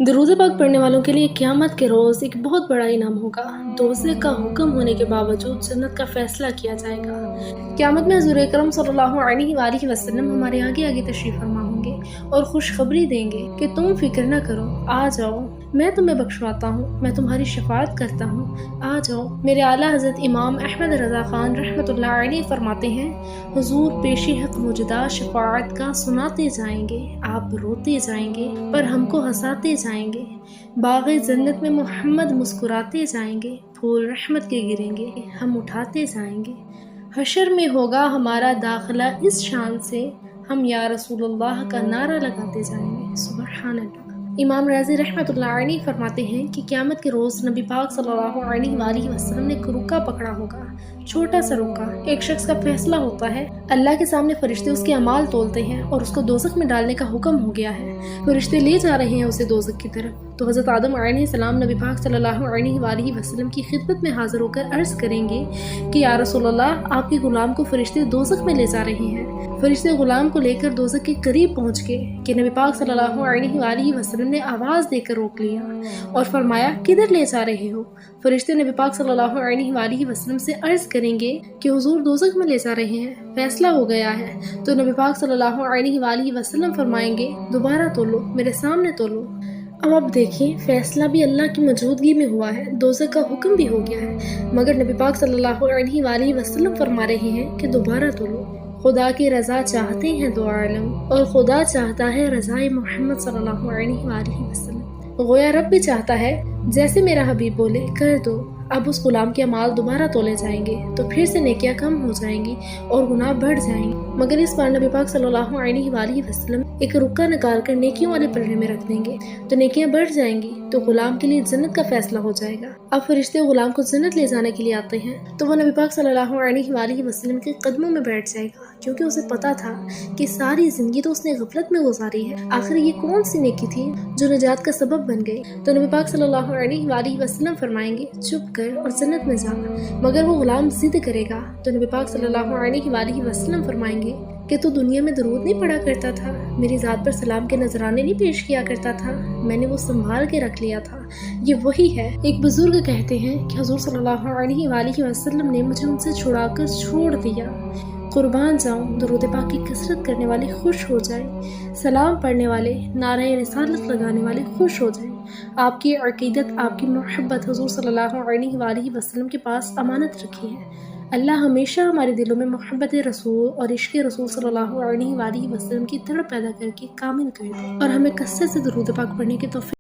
दरूद पाक पढ़ने वालों के लिए क़यामत के रोज़ एक बहुत बड़ा इनाम होगा। दोज़ख का हुक्म होने के बावजूद जन्नत का फैसला किया जाएगा। क़यामत में हुज़ूर अकरम सल्लल्लाहु अलैहि वसल्लम हमारे आगे आगे तशरीफ़ फरमा होंगे और खुशखबरी देंगे कि तुम फिक्र न करो, आ जाओ, मैं तुम्हें बख्शवाता हूँ, मैं तुम्हारी शफाअत करता हूँ, आ जाओ। मेरे आला हज़रत इमाम अहमद रज़ा ख़ान रहमतुल्लाह अलैह फरमाते हैं, हुज़ूर पेशी हक़ मुजदा शफाअत का सुनाते जाएंगे, आप रोते जाएंगे पर हमको हंसाते जाएंगे। बाग़े जन्नत में मोहम्मद मुस्कुराते जाएंगे, फूल रहमत के गिरेंगे, हम उठाते जाएंगे। हशर में होगा हमारा दाखिला इस शान से, हम या रसूलुल्लाह का नारा लगाते जाएंगे। सुबहान अल्लाह। इमाम राज़ी रहमतुल्लाह अलैह फरमाते हैं कि क़यामत के रोज़ नबी पाक सल्लल्लाहु अलैहि वसल्लम ने एक रुका पकड़ा होगा, छोटा सा रुका। एक शख्स का फैसला होता है, अल्लाह के सामने फरिश्ते उसके अमाल तोलते हैं और उसको दोज़ख में डालने का हुक्म हो गया है। फरिश्ते ले जा रहे हैं उसे दोज़ख की तरफ। तो हज़रत आदम अलैहिस्सलाम नबी पाक सल्लल्लाहु अलैहि वसल्लम की खिदमत में हाजिर होकर अर्ज़ करेंगे कि या रसूलल्लाह, आपके गुलाम को फरिश्ते दोज़ख में ले जा रहे हैं। फरिश्ते गुलाम को लेकर दोज़ख के करीब पहुँच गए कि नबी पाक सल्लल्लाहु अलैहि वसल्लम ने आवाज़ देकर रोक लिया और फरमाया, किधर ले जा रहे हो? फरिश्ते नबी पाक सल्लल्लाहु अलैहि वसल्लम से अर्ज़ करेंगे कि हुजूर दोज़ख में ले जा रहे हैं, फैसला हो गया है। तो नबी पाक सल्लल्लाहु अलैहि वसल्लम फरमाएंगे, दोबारा तोलो, मेरे सामने तोलो। अब आप देखिए, फैसला भी अल्लाह की मौजूदगी में हुआ है, दोज़ख का हुक्म भी हो गया है, मगर नबी पाक सल्लल्लाहु अलैहि वसल्लम फरमा रहे हैं कि दोबारा तोलो। खुदा की रज़ा चाहते हैं दो आलम और खुदा चाहता है रज़ाए मोहम्मद सल्लल्लाहु अलैहि वसल्लम। गोया रब भी चाहता है जैसे मेरा हबीब बोले कर दो। अब उस गुलाम के अमाल दोबारा तोले जाएंगे तो फिर से नेकियां कम हो जाएंगी और गुनाह बढ़ जाएंगे, मगर इस बार नबी पाक सल्लल्लाहु अलैहि वसल्लम एक रुक्का निकाल कर नेकियों वाले पलड़े में रख देंगे तो नेकियां बढ़ जाएंगी, तो गुलाम के लिए जन्नत का फैसला हो जाएगा। अब फरिश्ते गुलाम को जन्नत ले जाने के लिए आते हैं तो वो नबी पाक सल्लल्लाहु अलैहि वसल्लम के कदमों में बैठ जाएगा, क्योंकि उसे पता था कि सारी जिंदगी तो उसने गफलत में गुजारी है, आखिर ये कौन सी नेकी थी जो नजात का सबब बन गई। तो नबी पाक सल्लल्लाहु अलैहि वसल्लम फरमाएंगे, चुप कर और जन्नत में जा। मगर वो गुलाम जिद करेगा तो नबी पाक सल्लल्लाहु अलैहि वसल्लम फरमाएंगे कि तू दुनिया में दरूद नहीं पढ़ा करता था, मेरी ज़ात पर सलाम के नजराने नहीं पेश किया करता था, मैंने वो संभाल के रख लिया था। ये वही है। एक बुजुर्ग कहते हैं कि हुजूर सल्लल्लाहु अलैहि वसल्लम ने मुझे उनसे छुड़ाकर छोड़ दिया। कुर्बान जाऊं, दरूद पाक की कसरत करने वाले खुश हो जाए, सलाम पढ़ने वाले, नारे रिसालत लगाने वाले खुश हो जाए। आपकी अकीदत, आपकी मोहब्बत हुजूर सल्लल्लाहु अलैहि वसल्लम के पास अमानत रखी है। अल्लाह हमेशा हमारे दिलों में मोहब्बत रसूल और इश्क़ रसूल सल्लल्लाहु अलैहि वसल्लम की तड़प पैदा करके कामिल कर दे और हमें कसरत से दरूद पाक पढ़ने की तौफीक